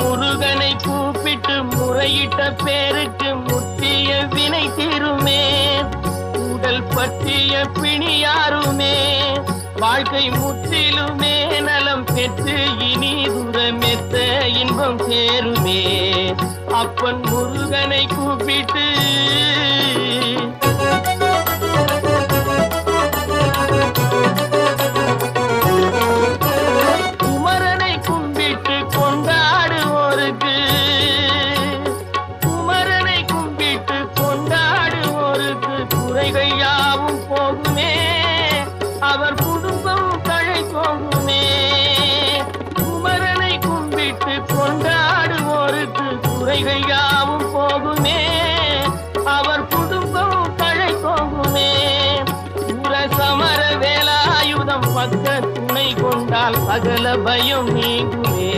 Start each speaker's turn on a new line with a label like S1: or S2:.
S1: முருகனை கூப்பிட்டு முறையிட்ட பேருக்கு முற்றிய வினை தீருமே. உடல் பற்றிய பிணியாருமே வாழ்க்கை முற்றிலுமே நலம் பெற்று இனி தூரமெத்த இன்பம் சேருமே. அப்பன் முருகனை கூப்பிட்டு குமரனை கும்பிட்டு கொண்டாடுவோருக்கு குமரனை கும்பிட்டு கொண்டாடுவோருக்கு குறைகள் யாவும் போகுமே. அவர் குடும்பம் தழை போகுமே. குமரனை கும்பிட்டு கொண்டாடுவோருக்கு குறைகள் யாவும் போகுமே. அவர் குடும்பம் தழை போகுமே. சமர வேலாயுதம் பக்க துணை கொண்டால் சகல பயம் நீங்குமே.